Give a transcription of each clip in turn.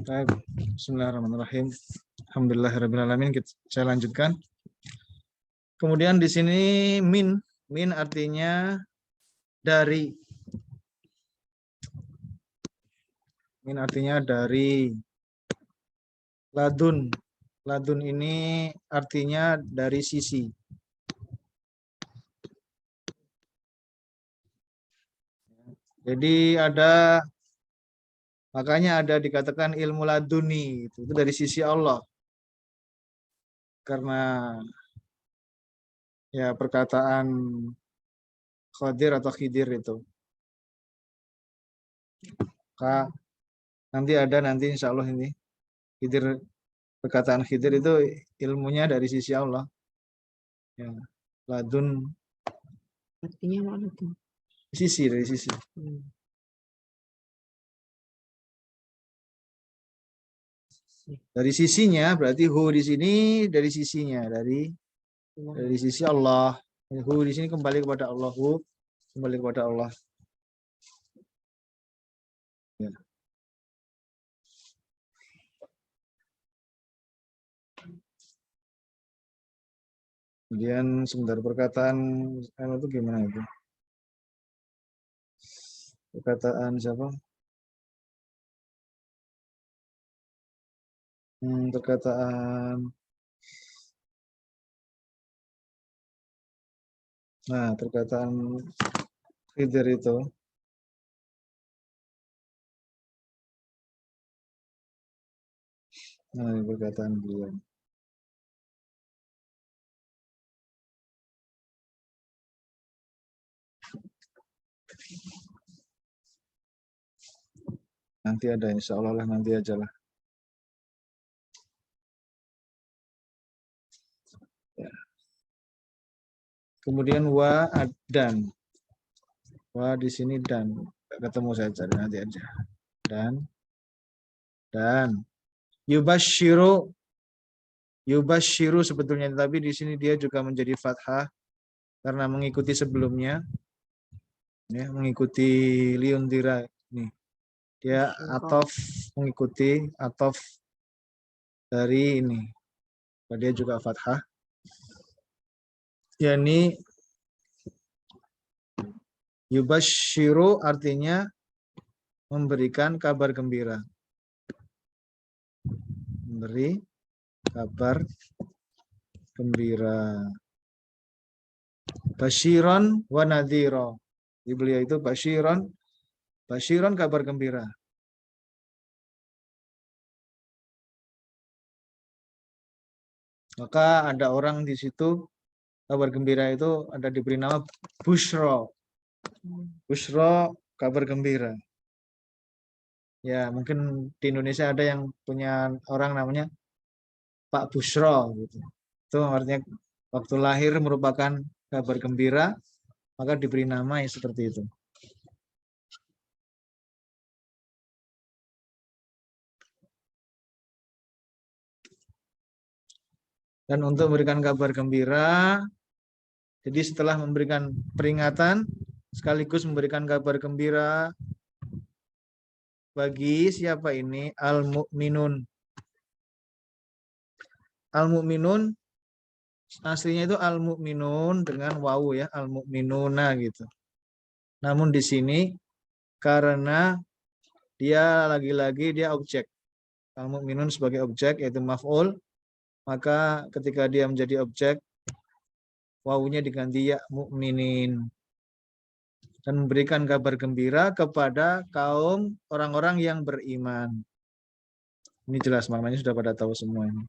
Baik, bismillahirrahmanirrahim. Alhamdulillahirrahmanirrahim. Saya lanjutkan. Kemudian di sini min artinya dari. Min artinya dari. Ladun ini artinya dari sisi. Jadi makanya ada dikatakan ilmu laduni, itu dari sisi Allah. Karena ya perkataan Khadir atau Khidir itu. Nanti insya Allah ini Khidir, perkataan Khidir itu ilmunya dari sisi Allah. Ya, ladun Artinya apa itu? dari sisi. Dari sisinya berarti hu di sini dari sisinya, dari sisi Allah. Hu di sini kembali kepada Allah, hu kembali kepada Allah. Ya. Kemudian sebentar, perkataan itu gimana itu? Perkataan siapa? Perkataan Khidir itu. Nah, ini perkataan beliau. Nanti ada, insya Allah lah, nanti aja lah. Ya. Kemudian dan. Di sini dan. Ketemu saya cari nanti aja. Dan. Yubashiru sebetulnya, tapi di sini dia juga menjadi fathah karena mengikuti sebelumnya. Ya, mengikuti liundira nih. Dia mengikuti atof dari ini. Dia juga fathah. Yani yubashiru artinya memberikan kabar gembira. Memberi kabar gembira. Basyiron wa nadhiro. Di beliau itu basyiron kabar gembira. Maka ada orang di situ, kabar gembira itu ada diberi nama Bushro. Bushro, kabar gembira. Ya, mungkin di Indonesia ada yang punya orang namanya Pak Bushro gitu. Itu artinya waktu lahir merupakan kabar gembira, maka diberi nama yang seperti itu. Dan untuk memberikan kabar gembira, jadi setelah memberikan peringatan, sekaligus memberikan kabar gembira bagi siapa ini? Al-mu'minun. Al-mu'minun aslinya itu al-mu'minun dengan wawu ya, al-mu'minuna gitu. Namun di sini karena dia lagi-lagi dia objek. Al-mu'minun sebagai objek yaitu maf'ul, maka ketika dia menjadi objek, wawunya diganti ya mu'minin. Dan memberikan kabar gembira kepada kaum orang-orang yang beriman. Ini jelas maknanya sudah pada tahu semua ini.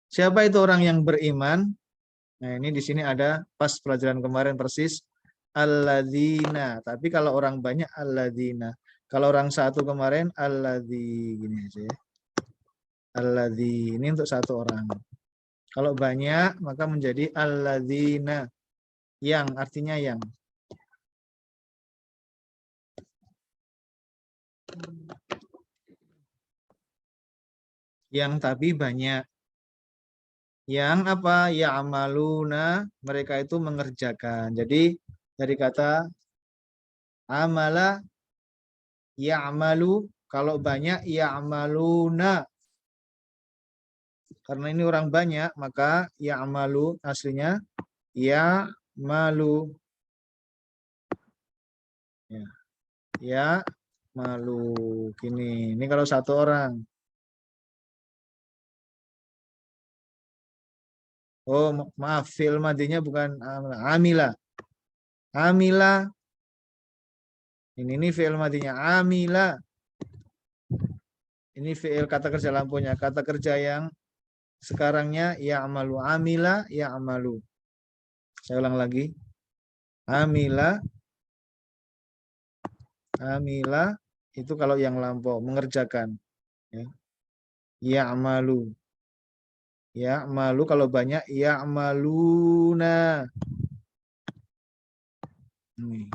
Siapa itu orang yang beriman? Nah, ini di sini ada pas pelajaran kemarin persis alladzina. Tapi kalau orang banyak alladzina. Kalau orang satu kemarin alladzi gini aja ya. Alladzi ini untuk satu orang. Kalau banyak maka menjadi alladzina. Yang artinya yang. Yang tapi banyak. Yang apa? Ya'maluna, mereka itu mengerjakan. Jadi dari kata amala Ya'malu, kalau banyak ya'maluna. Karena ini orang banyak, maka ya'malu aslinya ya'malu. Ya, ya'malu. Gini, ini kalau satu orang. Oh, maaf, fi'il madinya bukan amila. Amila. Ini fi'il madinya amila. Ini fi'il kata kerja lampunya. Kata kerja yang sekarangnya ya'malu. Amila ya'malu. Saya ulang lagi. Amila. Amila itu kalau yang lampau, mengerjakan. Ya. Ya'malu. Ya'malu kalau banyak ya'maluna. Ini.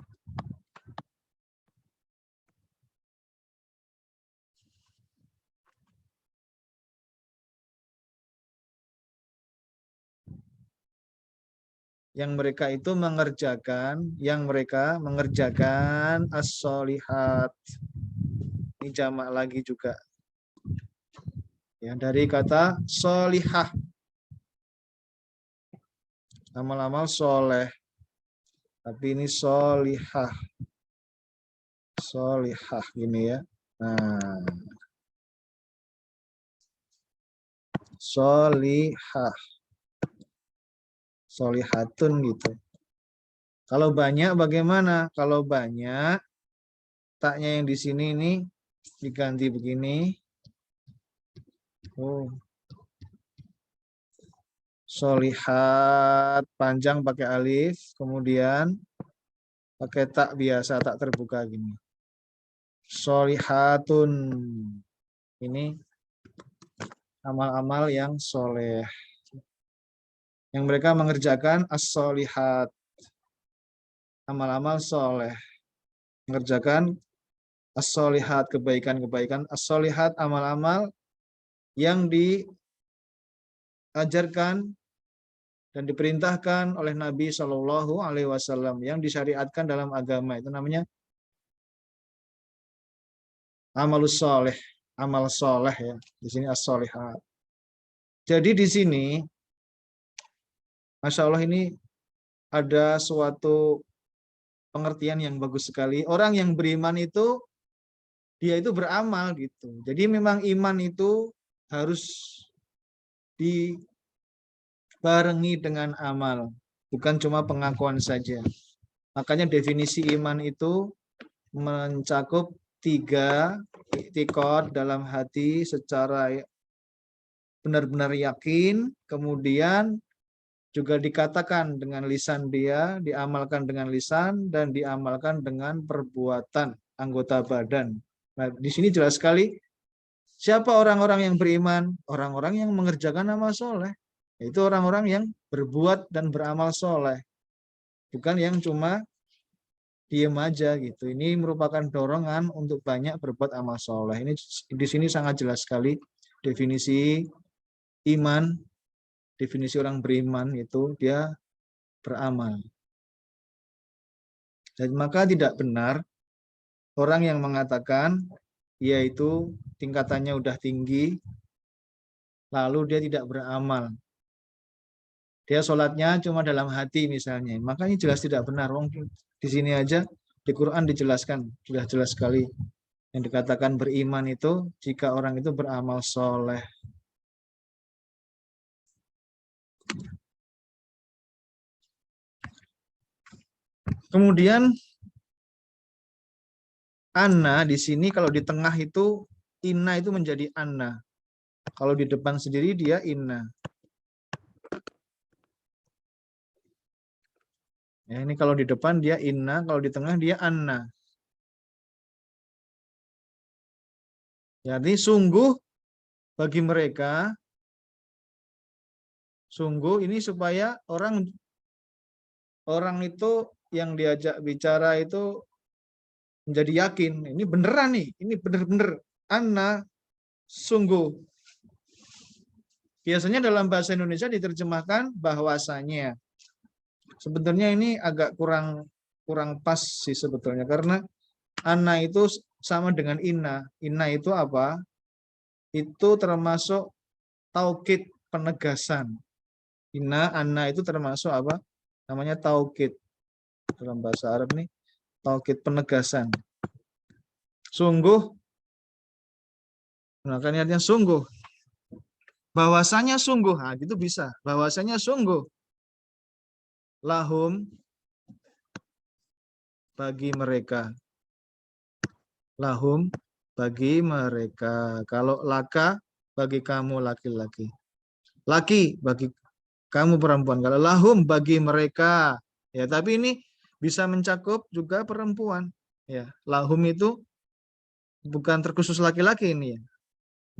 Yang mereka itu mengerjakan, as-solihat. Ini jamak lagi juga. Ya, dari kata solihah. Amal-amal soleh. Tapi ini solihah. Solihah ini ya. Nah. Solihah. Solihatun gitu. Kalau banyak bagaimana? Kalau banyak, taknya yang di sini ini diganti begini. Oh. Solihat panjang pakai alif, kemudian pakai tak biasa, tak terbuka gini. Solihatun. Ini amal-amal yang soleh. Yang mereka mengerjakan as-solihat. Amal-amal soleh. Mengerjakan as-solihat, kebaikan-kebaikan. As-solihat, amal-amal yang diajarkan dan diperintahkan oleh Nabi Shallallahu Alaihi Wasallam, yang disyariatkan dalam agama, itu namanya amalus soleh, amal soleh ya. Di sini as-solihat. Jadi di sini, Masya Allah, ini ada suatu pengertian yang bagus sekali. Orang yang beriman itu, dia itu beramal gitu. Jadi memang iman itu harus dibarengi dengan amal, bukan cuma pengakuan saja. Makanya definisi iman itu mencakup 3 i'tiqad dalam hati secara benar-benar yakin, kemudian juga dikatakan dengan lisan dia, diamalkan dengan lisan, dan diamalkan dengan perbuatan anggota badan. Nah, di sini jelas sekali siapa orang-orang yang beriman, orang-orang yang mengerjakan amal soleh. Itu orang-orang yang berbuat dan beramal soleh, bukan yang cuma diem aja gitu. Ini merupakan dorongan untuk banyak berbuat amal soleh. Ini di sini sangat jelas sekali definisi iman, definisi orang beriman itu dia beramal. Dan maka tidak benar orang yang mengatakan yaitu tingkatannya udah tinggi, lalu dia tidak beramal. Dia sholatnya cuma dalam hati misalnya. Makanya jelas tidak benar. Di sini aja di Quran dijelaskan, sudah jelas sekali. Yang dikatakan beriman itu jika orang itu beramal soleh. Kemudian anna di sini kalau di tengah itu inna itu menjadi anna. Kalau di depan sendiri dia inna. Ya, ini kalau di depan dia inna, kalau di tengah dia anna. Jadi sungguh bagi mereka, sungguh ini supaya orang itu yang diajak bicara itu menjadi yakin. Ini beneran nih, ini bener-bener anna, sungguh. Biasanya dalam bahasa Indonesia diterjemahkan bahwasanya. Sebenarnya ini agak kurang pas sih sebetulnya, karena Anna itu sama dengan inna. Inna itu apa? Itu termasuk taukid penegasan. Inna, anna itu termasuk apa? Namanya taukid. Dalam bahasa Arab nih, taukid penegasan. Sungguh, nah kan artinya sungguh. Bahwasanya sungguh, nah gitu bisa. Bahwasanya sungguh. Lahum, bagi mereka. Lahum, bagi mereka. Kalau laka, bagi kamu laki-laki. Laki, bagi kamu perempuan. Kalau lahum, bagi mereka. Ya, tapi ini bisa mencakup juga perempuan. Ya, lahum itu bukan terkhusus laki-laki ini ya.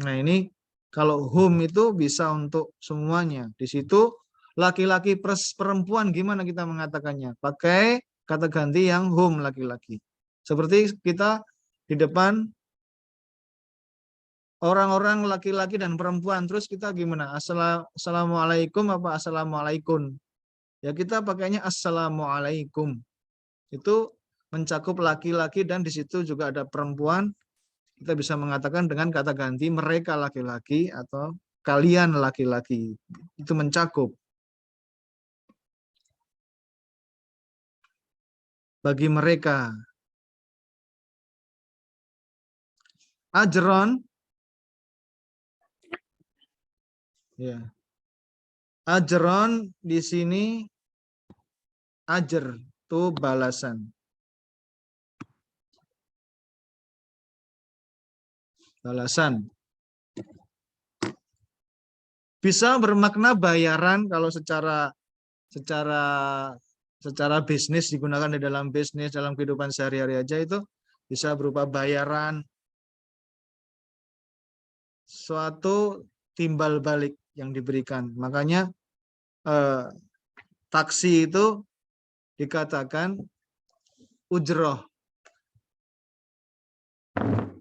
Nah, ini kalau hum itu bisa untuk semuanya. Di situ laki-laki plus perempuan gimana kita mengatakannya? Pakai kata ganti yang hum laki-laki. Seperti kita di depan orang-orang laki-laki dan perempuan. Terus kita gimana? Assalamualaikum apa assalamualaikum? Ya kita pakainya assalamualaikum. Itu mencakup laki-laki dan di situ juga ada perempuan. Kita bisa mengatakan dengan kata ganti mereka laki-laki atau kalian laki-laki. Itu mencakup. Bagi mereka. Ajron. Ya. Ajron di sini ajar itu balasan. Balasan. Bisa bermakna bayaran kalau secara bisnis digunakan di dalam bisnis, dalam kehidupan sehari-hari aja itu bisa berupa bayaran, suatu timbal balik yang diberikan. Makanya taksi itu dikatakan ujroh.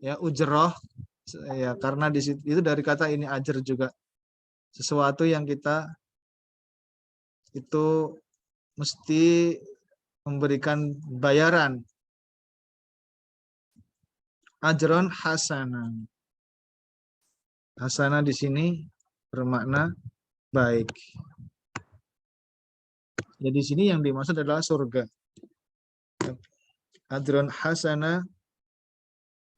Ya, ujroh ya karena di situ itu dari kata ini ajar juga. Sesuatu yang kita itu mesti memberikan bayaran. Ajron hasanah. Hasanah di sini bermakna baik. Jadi di sini yang dimaksud adalah surga. Ajron hasanah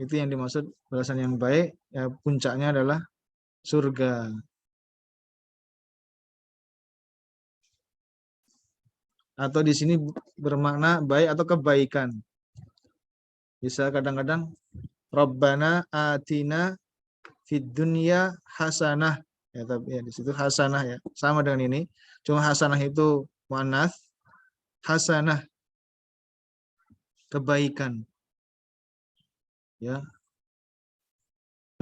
itu yang dimaksud balasan yang baik. Ya, puncaknya adalah surga. Atau di sini bermakna baik atau kebaikan. Bisa kadang-kadang Rabbana atina fid dunya hasanah. Ya, tapi ya di situ hasanah ya. Sama dengan ini. Cuma hasanah itu muannats, hasanah kebaikan. Ya.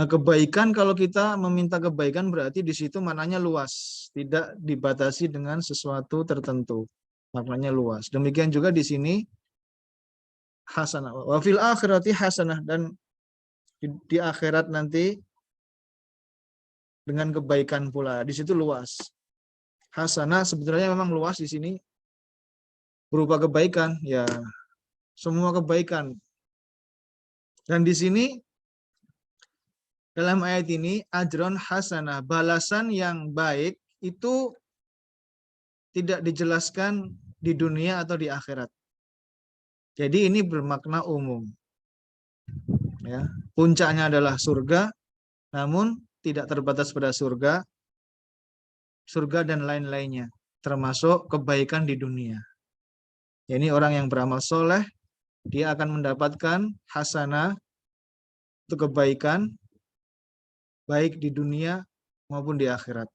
Nah, kebaikan kalau kita meminta kebaikan berarti di situ maknanya luas, tidak dibatasi dengan sesuatu tertentu. Maknanya luas. Demikian juga di sini hasanah. Wa fil akhirati hasanah dan di akhirat nanti dengan kebaikan pula. Di situ luas. Hasanah sebetulnya memang luas di sini berupa kebaikan, ya semua kebaikan. Dan di sini dalam ayat ini ajron hasanah, balasan yang baik itu tidak dijelaskan di dunia atau di akhirat. Jadi ini bermakna umum. Ya, puncaknya adalah surga, namun tidak terbatas pada surga, surga dan lain-lainnya, termasuk kebaikan di dunia. Ini orang yang beramal soleh, dia akan mendapatkan hasanah, itu kebaikan, baik di dunia maupun di akhirat.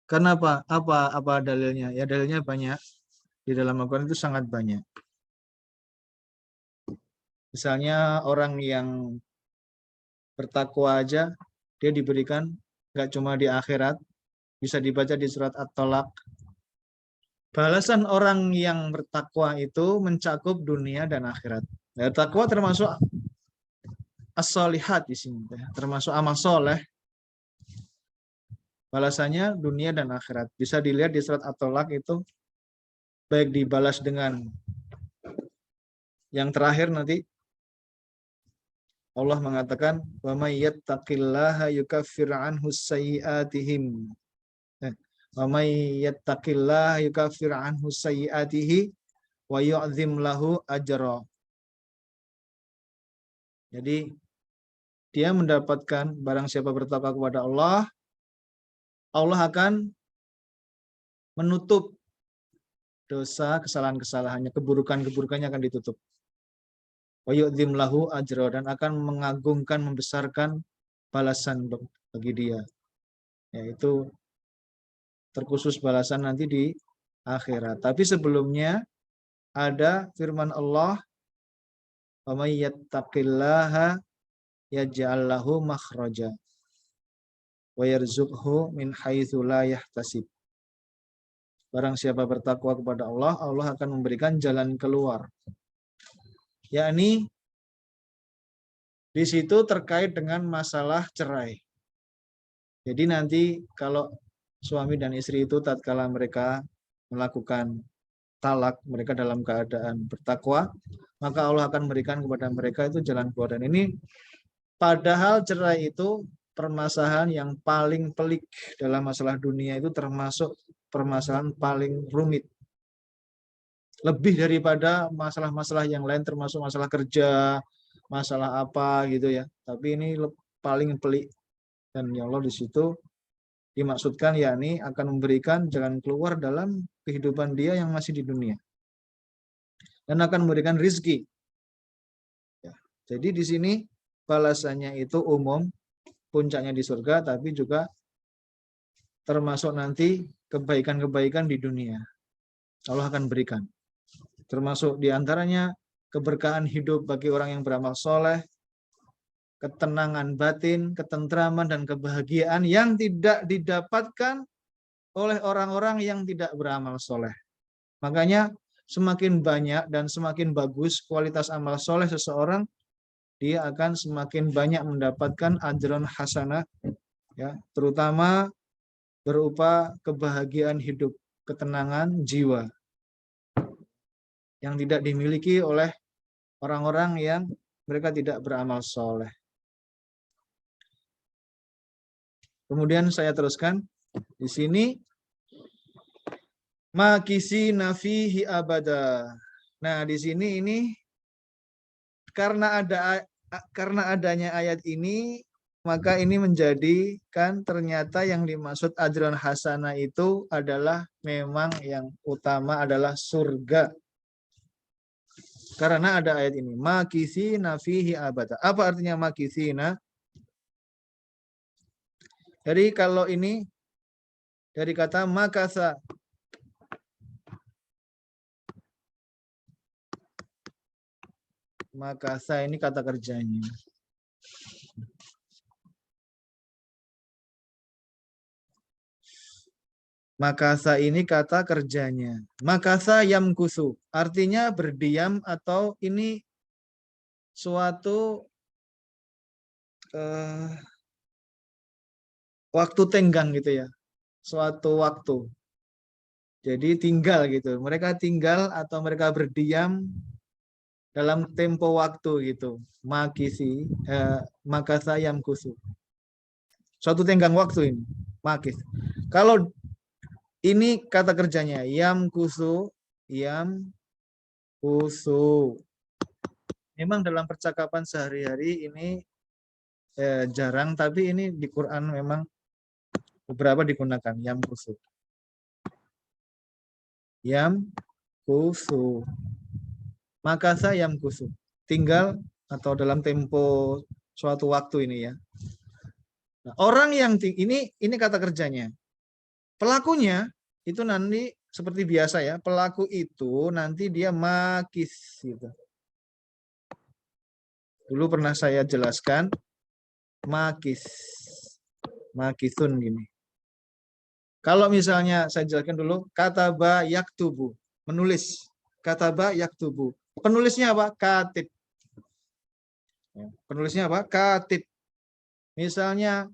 Kenapa? Apa dalilnya? Ya dalilnya banyak. Di dalam Al-Quran itu sangat banyak. Misalnya orang yang bertakwa aja, dia diberikan nggak cuma di akhirat, bisa dibaca di surat At-Tolak. Balasan orang yang bertakwa itu mencakup dunia dan akhirat. Ya, takwa termasuk as-solihat di sini, termasuk amal soleh. Balasannya dunia dan akhirat. Bisa dilihat di surat At-Tolak itu baik dibalas dengan yang terakhir nanti Allah mengatakan wa may yattaqillaha yukaffir anhu sayyi'atihim. Wa may yattaqillaha yukaffir anhu sayyi'atihi wa yu'zim lahu ajra. Jadi dia mendapatkan barang siapa bertakwa kepada Allah, Allah akan menutup dosa, kesalahan-kesalahannya, keburukan-keburukannya akan ditutup. Wa yu'zim lahu ajra, dan akan mengagungkan, membesarkan balasan bagi dia. Yaitu terkhusus balasan nanti di akhirat. Tapi sebelumnya ada firman Allah, wa may yattaqillaha yaj'al lahu makhraja wa yarzuqhu min haitsu la yahtasib. Barang siapa bertakwa kepada Allah, Allah akan memberikan jalan keluar. Yakni di situ terkait dengan masalah cerai. Jadi nanti kalau suami dan istri itu tatkala mereka melakukan talak, mereka dalam keadaan bertakwa, maka Allah akan memberikan kepada mereka itu jalan keluar. Dan ini padahal cerai itu permasalahan yang paling pelik dalam masalah dunia, itu termasuk permasalahan paling rumit. Lebih daripada masalah-masalah yang lain, termasuk masalah kerja, masalah apa gitu ya. Tapi ini paling pelik, dan ya Allah di situ dimaksudkan yakni akan memberikan jalan keluar dalam kehidupan dia yang masih di dunia, dan akan memberikan rizki. Ya. Jadi di sini balasannya itu umum, puncaknya di surga, tapi juga termasuk nanti kebaikan-kebaikan di dunia Allah akan berikan. Termasuk diantaranya keberkahan hidup bagi orang yang beramal soleh, ketenangan batin, ketentraman, dan kebahagiaan yang tidak didapatkan oleh orang-orang yang tidak beramal soleh. Makanya semakin banyak dan semakin bagus kualitas amal soleh seseorang, dia akan semakin banyak mendapatkan ajron hasanah, ya, terutama berupa kebahagiaan hidup, ketenangan jiwa yang tidak dimiliki oleh orang-orang yang mereka tidak beramal soleh. Kemudian saya teruskan di sini, makisi nafihi abada. Nah, di sini ini karena adanya ayat ini, maka ini menjadikan ternyata yang dimaksud ajran hasanah itu adalah memang yang utama adalah surga. Karena ada ayat ini, makisina fihi abada. Apa artinya makisina? Jadi kalau ini dari kata makasa. Makasa ini kata kerjanya. Makasa ini kata kerjanya. Makasa yamkusu, artinya berdiam, atau ini suatu waktu tenggang gitu ya. Suatu waktu. Jadi tinggal gitu. Mereka tinggal atau mereka berdiam dalam tempo waktu gitu. Makisi, makasa yamkusu. Suatu tenggang waktu ini. Makis. Kalau ini kata kerjanya, yam kusu. Memang dalam percakapan sehari-hari ini jarang, tapi ini di Quran memang beberapa digunakan, yam kusu. Yam kusu. Makasa yam kusu. Tinggal atau dalam tempo suatu waktu ini ya. Nah, orang yang ini kata kerjanya. Pelakunya itu nanti seperti biasa ya, pelaku itu nanti dia makis gitu. Dulu pernah saya jelaskan makis, makisun gini. Kalau misalnya saya jelaskan dulu, kataba yaktubu, menulis. Kataba yaktubu. Penulisnya apa? Katib. Penulisnya apa? Katib. Misalnya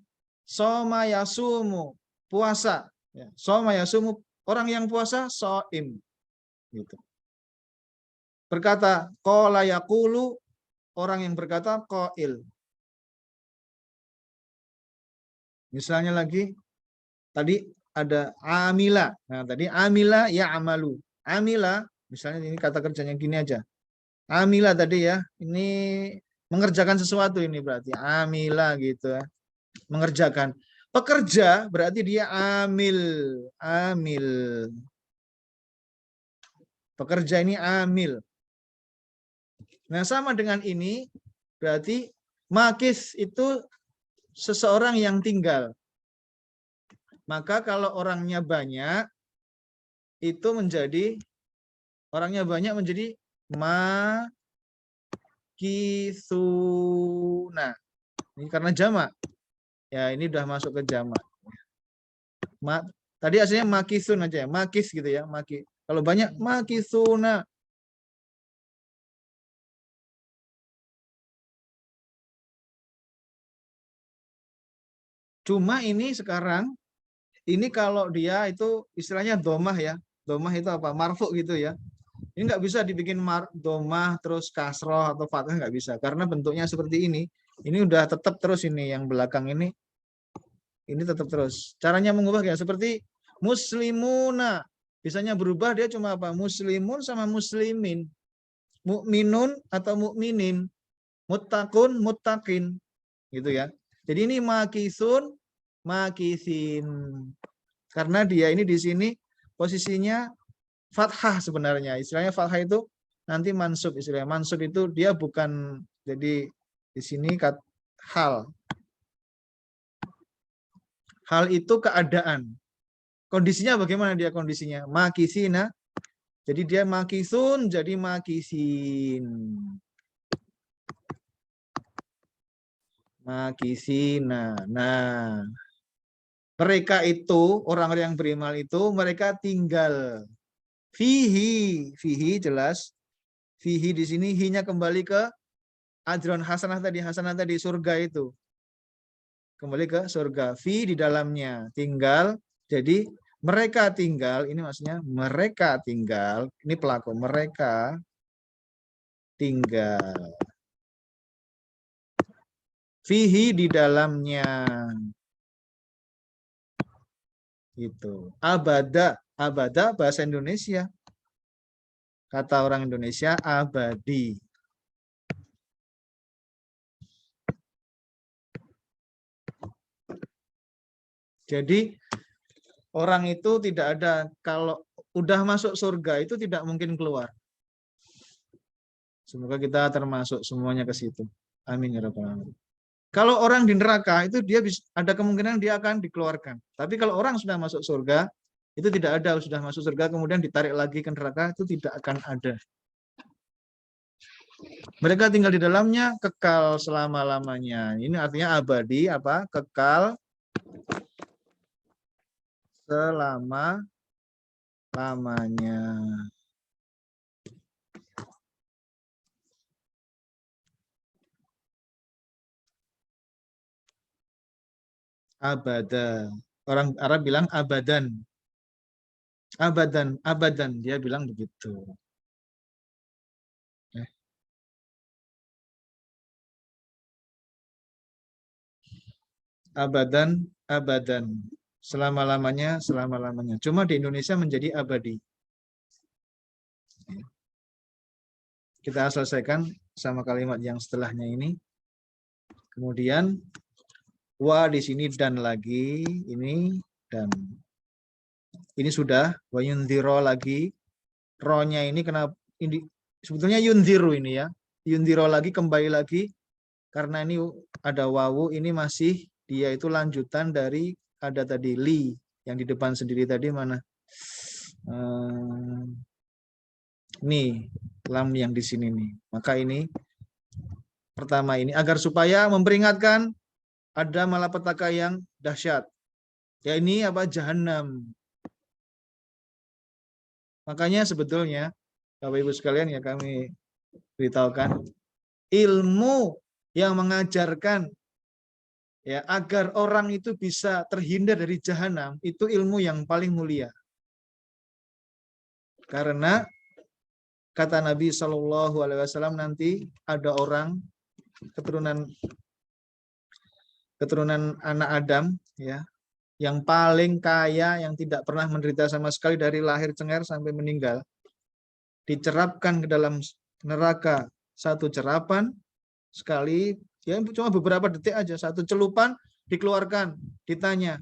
soma yasumu, puasa. Soma yasumu, orang yang puasa soim. Gitu. Berkata qala yaqulu, orang yang berkata qail. Misalnya lagi tadi ada amila. Nah, tadi amila ya amalu. Amila, misalnya ini kata kerjanya gini aja. Amila tadi ya, ini mengerjakan sesuatu ini berarti amila gitu ya. Mengerjakan. Pekerja berarti dia amil, amil. Pekerja ini amil. Nah, sama dengan ini berarti makis itu seseorang yang tinggal. Maka kalau orangnya banyak itu menjadi orangnya banyak menjadi makisuna. Ini karena jamak. Ya, ini udah masuk ke jamak. Tadi aslinya makisun aja ya, makis gitu ya, maki. Kalau banyak makisuna. Cuma ini sekarang ini kalau dia itu istilahnya domah ya. Domah itu apa? Marfu gitu ya. Ini nggak bisa dibikin domah terus kasroh atau fathah, nggak bisa karena bentuknya seperti ini. Ini udah tetap terus ini yang belakang ini tetap terus. Caranya mengubah ya seperti muslimuna. Bisanya berubah dia cuma apa? Muslimun sama muslimin. Mukminun atau mukminin. Muttaqun, muttaqin. Gitu ya. Jadi ini makisun, makisin. Karena dia ini di sini posisinya fathah sebenarnya. Istilahnya fathah itu nanti mansub istilahnya. Mansub itu dia bukan jadi di sini hal. Hal itu keadaan. Kondisinya bagaimana dia kondisinya? Makisina. Jadi dia makisun jadi makisin. Makisina. Nah, mereka itu orang-orang yang beriman itu mereka tinggal fihi jelas. Fihi di sini hinya kembali ke ajron hasanah tadi surga itu. Kembali ke surga. Fi di dalamnya tinggal. Jadi mereka tinggal, ini maksudnya mereka tinggal, ini pelaku, mereka tinggal. Fihi di dalamnya. Itu. Abada bahasa Indonesia. Kata orang Indonesia abadi. Jadi orang itu tidak ada, kalau udah masuk surga itu tidak mungkin keluar. Semoga kita termasuk semuanya ke situ. Amin ya rabbal alamin. Kalau orang di neraka itu dia ada kemungkinan dia akan dikeluarkan. Tapi kalau orang sudah masuk surga itu tidak ada, sudah masuk surga kemudian ditarik lagi ke neraka itu tidak akan ada. Mereka tinggal di dalamnya kekal selama-lamanya. Ini artinya abadi apa? Kekal selama-lamanya. Abada. Orang Arab bilang abadan. Abadan. Dia bilang begitu. Abadan. Selama-lamanya. Cuma di Indonesia menjadi abadi. Kita selesaikan sama kalimat yang setelahnya ini. Kemudian wa di sini dan lagi, ini dan ini sudah wa yundhiro lagi. Rohnya ini kenapa ini sebetulnya yundhiru ini ya. Yundhiro lagi kembali lagi karena ini ada wawu, ini masih dia itu lanjutan dari ada tadi li yang di depan sendiri tadi mana? Nih lam yang di sini nih. Maka ini pertama ini agar supaya memperingatkan ada malapetaka yang dahsyat. Ya ini apa? Jahanam. Makanya sebetulnya Bapak Ibu sekalian ya kami beritahukan ilmu yang mengajarkan ya agar orang itu bisa terhindar dari jahanam itu ilmu yang paling mulia. Karena kata Nabi Shallallahu Alaihi Wasallam, nanti ada orang keturunan anak Adam, ya, yang paling kaya, yang tidak pernah menderita sama sekali dari lahir cengar sampai meninggal, dicerapkan ke dalam neraka satu cerapan sekali, ya cuma beberapa detik aja, satu celupan dikeluarkan, ditanya.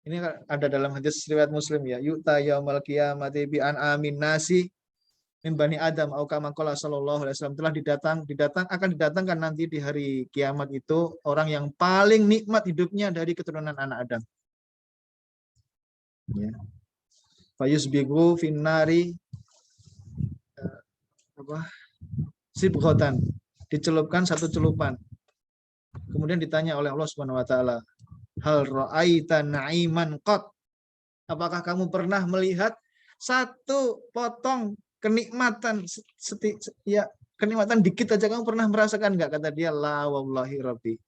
Ini ada dalam hadis riwayat Muslim, ya, yu'ta yaumal qiyamati bi an amin nasi min bani Adam au kama qala sallallahu alaihi wasallam, telah akan didatangkan nanti di hari kiamat itu orang yang paling nikmat hidupnya dari keturunan anak Adam. Ya. Fayusbigu finnari sibghatan, dicelupkan satu celupan. Kemudian ditanya oleh Allah Subhanahu wa taala, hal ra'aita na'iman qat? Apakah kamu pernah melihat satu potong kenikmatan, ya kenikmatan dikit aja kamu pernah merasakan enggak? Kata dia, la wallahi rabbi.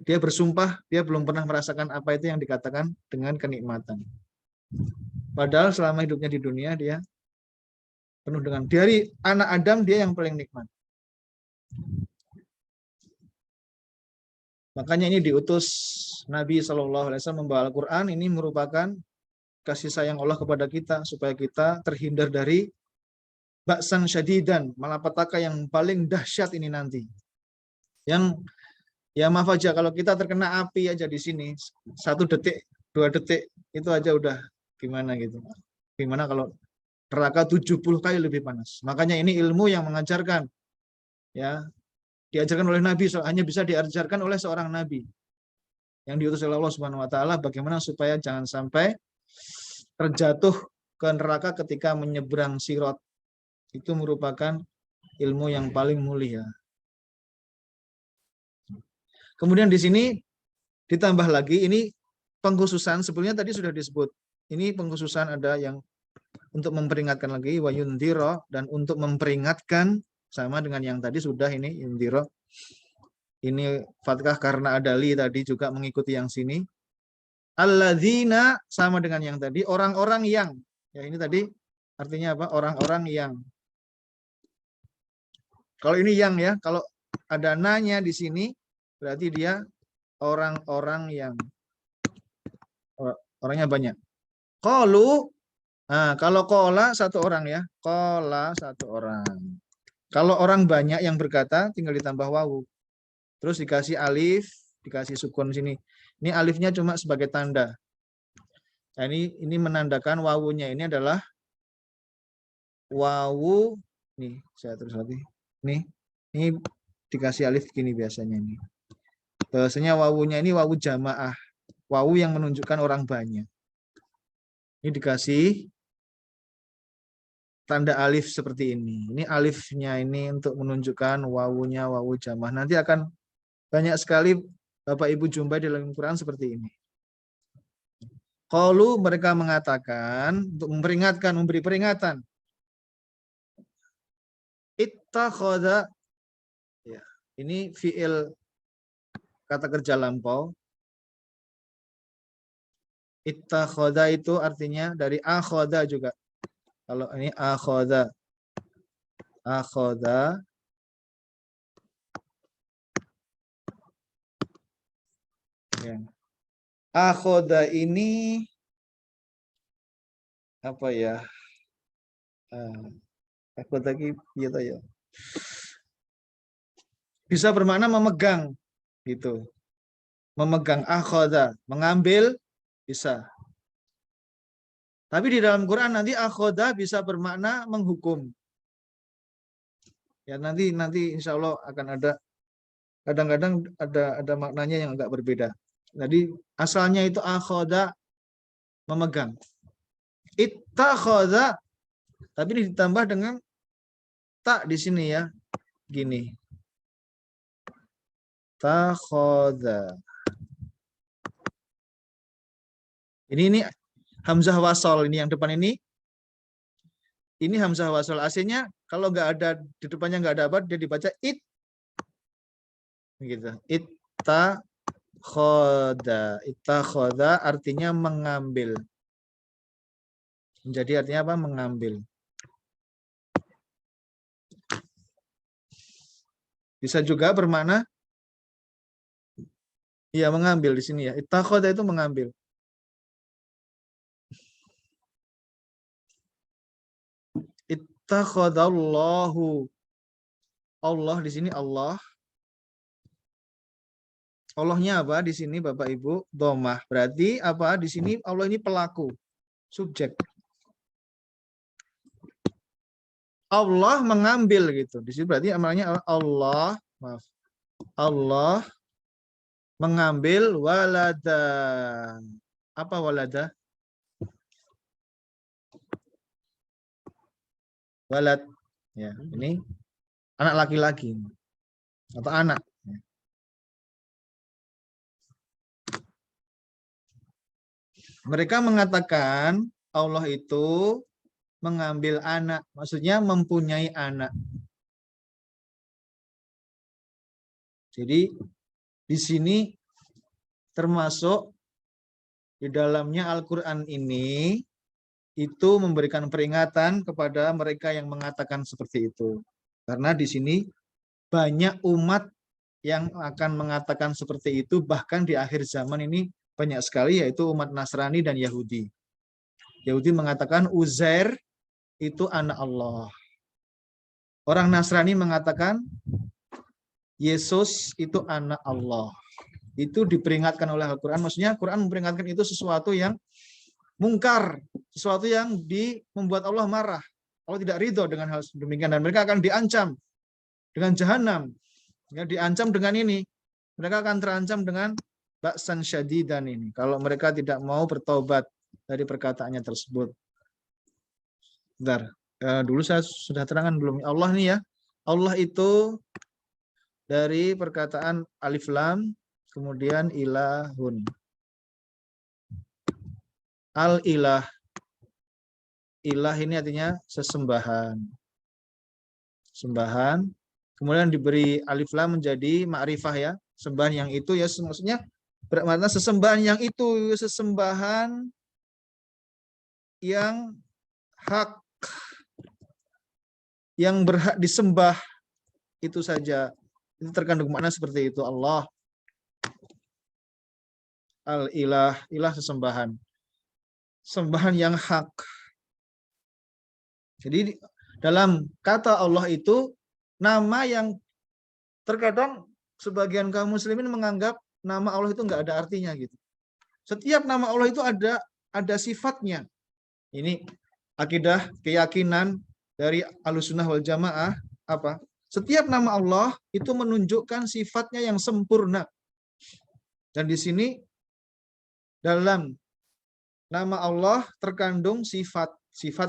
Dia bersumpah dia belum pernah merasakan apa itu yang dikatakan dengan kenikmatan. Padahal selama hidupnya di dunia dia penuh dengan, dari anak Adam dia yang paling nikmat. Makanya ini diutus Nabi Shallallahu Alaihi Wasallam membawa Al-Quran, ini merupakan kasih sayang Allah kepada kita supaya kita terhindar dari ba'san syadidan, malapetaka yang paling dahsyat ini nanti. Yang ya maaf aja kalau kita terkena api aja di sini 1 detik 2 detik itu aja udah gimana gitu. Gimana kalau neraka 70 kali lebih panas. Makanya ini ilmu yang mengajarkan, ya, diajarkan oleh Nabi, hanya bisa diajarkan oleh seorang Nabi yang diutus oleh Allah Subhanahu wa taala, bagaimana supaya jangan sampai terjatuh ke neraka ketika menyeberang Sirat. Itu merupakan ilmu yang paling mulia. Kemudian di sini ditambah lagi, ini pengkhususan, sebelumnya tadi sudah disebut. Ini pengkhususan ada yang untuk memperingatkan lagi, wa yundhira, dan untuk memperingatkan, sama dengan yang tadi sudah ini yundhira. Ini fathah karena ada li tadi juga mengikuti yang sini. Alladzina sama dengan yang tadi, orang-orang yang. Ya ini tadi artinya apa? Orang-orang yang. Kalau ini yang, ya, kalau ada nanya di sini berarti dia orang-orang yang. Orangnya banyak. Qalu, nah, kalau qala satu orang, ya. Qala satu orang. Kalau orang banyak yang berkata tinggal ditambah wawu. Terus dikasih alif, dikasih sukun sini. Ini alifnya cuma sebagai tanda. Nah, ini menandakan wawunya ini adalah wawu. Nih, saya terus lagi. Ini dikasih alif gini biasanya ini. Biasanya wawunya ini wawu jamaah. Wawu yang menunjukkan orang banyak. Ini dikasih tanda alif seperti ini. Ini alifnya ini untuk menunjukkan wawunya wawu jamaah. Nanti akan banyak sekali Bapak Ibu jumpai di dalam Quran seperti ini. Qalu, mereka mengatakan untuk memperingatkan, memberi peringatan. Ittakhadha, ya, ini fiil kata kerja lampau. Ittakhadha itu artinya dari akhadha juga. Kalau ini akhadha. Akhadha. Ya. Akhadha ini apa ya? Akhadha gitu ya. Bisa bermakna memegang gitu. Memegang, akhadha, mengambil bisa. Tapi di dalam Quran nanti akhadha bisa bermakna menghukum. Ya nanti insya Allah akan ada, kadang-kadang ada maknanya yang agak berbeda. Jadi asalnya itu akhadha, memegang. Ittakhadha, tapi ini ditambah dengan tak di sini, ya. Gini. Takhadha. Ini hamzah wasol, ini yang depan ini. Ini hamzah wasol. Aslinya kalau nggak ada di depannya nggak ada apa, dia dibaca it. Gitu. Ittakhadha. Ittakhadha artinya mengambil. Jadi artinya apa? Mengambil. Bisa juga bermakna ya mengambil di sini ya. Ittakhadha itu mengambil. Ittakhadallahu. Allah di sini Allah. Allahnya apa di sini Bapak Ibu? Domah. Berarti apa di sini Allah ini pelaku, subjek. Allah mengambil gitu. Di sini berarti amalnya Allah, maaf. Allah mengambil walada. Apa walada? Walad. Ya, ini anak laki-laki atau anak. Mereka mengatakan Allah itu mengambil anak, maksudnya mempunyai anak. Jadi di sini termasuk di dalamnya Al-Quran ini itu memberikan peringatan kepada mereka yang mengatakan seperti itu. Karena di sini banyak umat yang akan mengatakan seperti itu, bahkan di akhir zaman ini banyak sekali, yaitu umat Nasrani dan Yahudi. Yahudi mengatakan Uzair itu anak Allah. Orang Nasrani mengatakan Yesus itu anak Allah. Itu diperingatkan oleh Al-Quran. Maksudnya Quran memperingatkan itu sesuatu yang mungkar, sesuatu yang membuat Allah marah. Allah tidak ridho dengan hal demikian dan mereka akan diancam dengan jahanam. Ya, diancam dengan ini. Mereka akan terancam dengan ba'san syadidan ini. Kalau mereka tidak mau bertobat dari perkataannya tersebut. Bentar. Dulu saya sudah terangkan belum? Allah nih ya. Allah itu dari perkataan alif lam, kemudian ilahun. Al-ilah. Ilah ini artinya sesembahan. Sembahan. Kemudian diberi alif lam menjadi ma'rifah ya. Sembahan yang itu ya maksudnya bermakna sesembahan yang itu, sesembahan yang hak, yang berhak disembah, itu saja. Itu terkandung makna seperti itu. Allah. Al-ilah. Ilah sesembahan. Sembahan yang hak. Jadi dalam kata Allah itu nama yang terkadang sebagian kaum muslimin menganggap nama Allah itu nggak ada artinya gitu. Setiap nama Allah itu ada sifatnya. Ini akidah keyakinan dari Ahlussunnah wal Jamaah apa? Setiap nama Allah itu menunjukkan sifatnya yang sempurna. Dan di sini dalam nama Allah terkandung sifat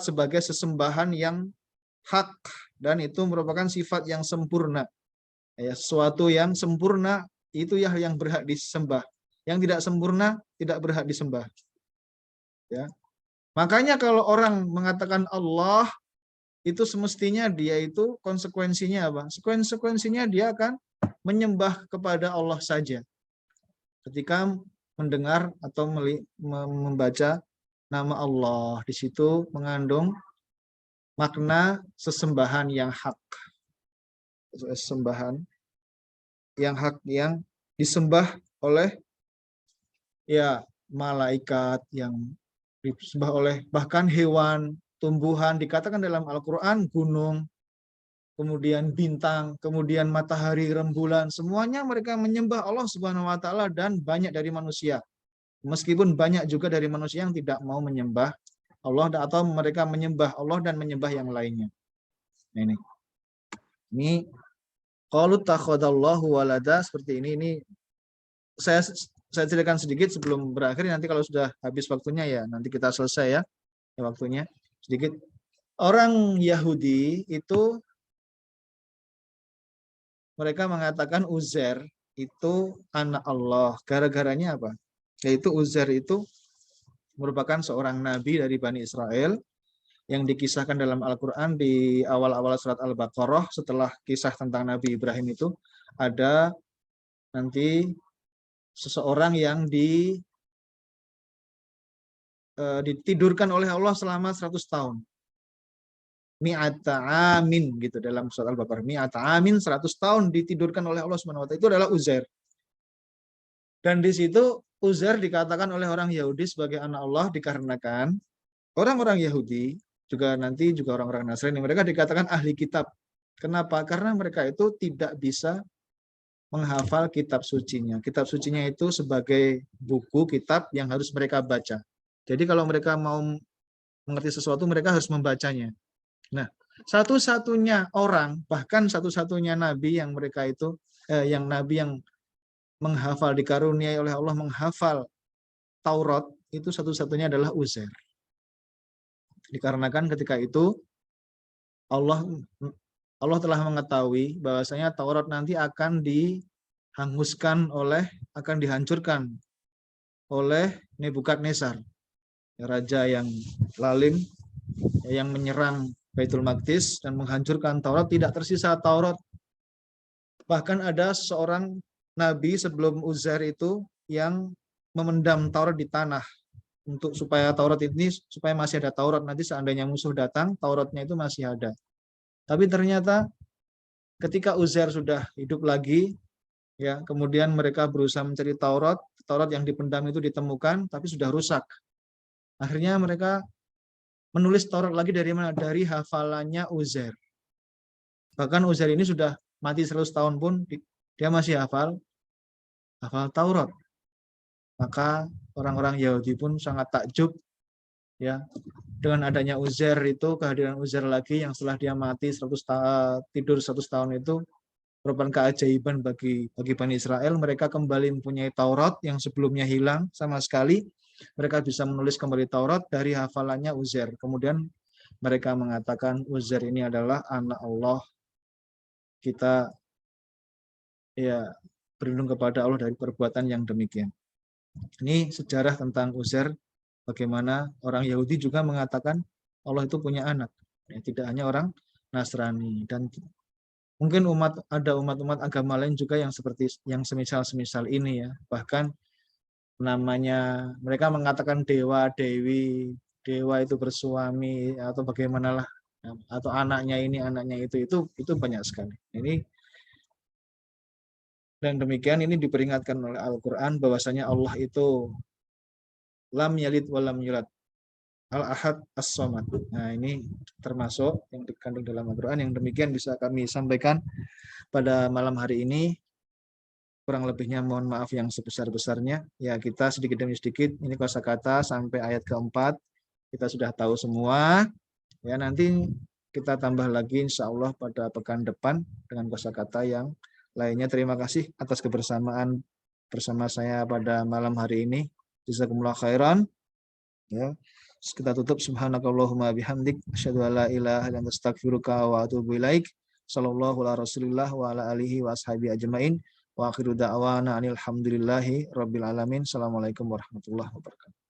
sebagai sesembahan yang hak dan itu merupakan sifat yang sempurna. Ya, sesuatu yang sempurna itu yang berhak disembah. Yang tidak sempurna tidak berhak disembah. Ya. Makanya kalau orang mengatakan Allah itu semestinya dia itu konsekuensinya apa? Konsekuensinya dia akan menyembah kepada Allah saja. Ketika mendengar atau membaca nama Allah, di situ mengandung makna sesembahan yang hak. Sesembahan yang hak yang disembah oleh ya malaikat, yang disembah oleh bahkan hewan, tumbuhan, dikatakan dalam Al-Quran gunung, kemudian bintang, kemudian matahari, rembulan, semuanya mereka menyembah Allah Subhanahu wa taala dan banyak dari manusia. Meskipun banyak juga dari manusia yang tidak mau menyembah Allah atau mereka menyembah Allah dan menyembah yang lainnya. Nah, ini qalu takhadallahu walada seperti ini saya ceritakan sedikit sebelum berakhir, nanti kalau sudah habis waktunya ya nanti kita selesai ya waktunya sedikit. Orang Yahudi itu mereka mengatakan Uzair itu anak Allah. Gara-garanya apa? Yaitu Uzair itu merupakan seorang nabi dari Bani Israel yang dikisahkan dalam Al-Quran di awal-awal surat Al-Baqarah. Setelah kisah tentang Nabi Ibrahim itu ada nanti seseorang yang ditidurkan oleh Allah selama 100 tahun. mi'ata amin gitu dalam surat Al-Baqarah. Mi'ata amin 100 tahun ditidurkan oleh Allah Subhanahu wa taala. Itu adalah Uzair. Dan di situ Uzair dikatakan oleh orang Yahudi sebagai anak Allah dikarenakan orang-orang Yahudi juga nanti juga orang-orang Nasrani mereka dikatakan ahli kitab. Kenapa? Karena mereka itu tidak bisa menghafal kitab sucinya. Kitab sucinya itu sebagai buku kitab yang harus mereka baca. Jadi kalau mereka mau mengerti sesuatu mereka harus membacanya. Nah, satu-satunya orang, bahkan satu-satunya nabi yang mereka itu yang nabi yang menghafal dikaruniai oleh Allah menghafal Taurat itu satu-satunya adalah Uzair. Dikarenakan ketika itu Allah telah mengetahui bahwasanya Taurat nanti akan dihancurkan oleh Nebukadnezar, raja yang lalim yang menyerang Baitul Maqdis dan menghancurkan Taurat, tidak tersisa Taurat. Bahkan ada seorang nabi sebelum Uzair itu yang memendam Taurat di tanah untuk supaya masih ada Taurat, nanti seandainya musuh datang Tauratnya itu masih ada. Tapi ternyata ketika Uzair sudah hidup lagi, ya kemudian mereka berusaha mencari Taurat yang dipendam itu ditemukan tapi sudah rusak. Akhirnya mereka menulis Taurat lagi dari mana? Dari hafalannya Uzair. Bahkan Uzair ini sudah mati 100 tahun pun dia masih hafal Taurat. Maka orang-orang Yahudi pun sangat takjub ya dengan adanya Uzair itu, kehadiran Uzair lagi yang setelah dia mati tidur 100 tahun itu merupakan keajaiban bagi Bani Israel. Mereka kembali mempunyai Taurat yang sebelumnya hilang sama sekali. Mereka bisa menulis kembali Taurat dari hafalannya Uzair. Kemudian mereka mengatakan Uzair ini adalah anak Allah. Kita ya berlindung kepada Allah dari perbuatan yang demikian. Ini sejarah tentang Uzair, bagaimana orang Yahudi juga mengatakan Allah itu punya anak. Ya, tidak hanya orang Nasrani, dan mungkin ada umat-umat agama lain juga yang seperti yang semisal ini ya. Bahkan namanya mereka mengatakan dewa itu bersuami atau bagaimanalah, atau anaknya ini anaknya itu banyak sekali. Ini dan demikian ini diperingatkan oleh Al-Qur'an bahwasanya Allah itu lam yalid wa lam yulad, al-ahad as-samad. Nah, ini termasuk yang dikandung dalam Al-Qur'an yang demikian bisa kami sampaikan pada malam hari ini. Kurang lebihnya mohon maaf yang sebesar-besarnya. Ya, kita sedikit demi sedikit ini kosakata sampai ayat keempat kita sudah tahu semua. Ya, nanti kita tambah lagi insya Allah pada pekan depan dengan kosakata yang lainnya. Terima kasih atas kebersamaan bersama saya pada malam hari ini. Jazakumullah khairan. Ya. Kita tutup subhanakallahumma bihamdik asyhadu alla ilaha illa anta astaghfiruka wa atubu ilaik. Sallallahu ala Rasulillah wa ala alihi wa ashabi ajmain. Wa akhiru da'wana anil hamdulillahi rabbil alamin. Assalamualaikum warahmatullahi wabarakatuh.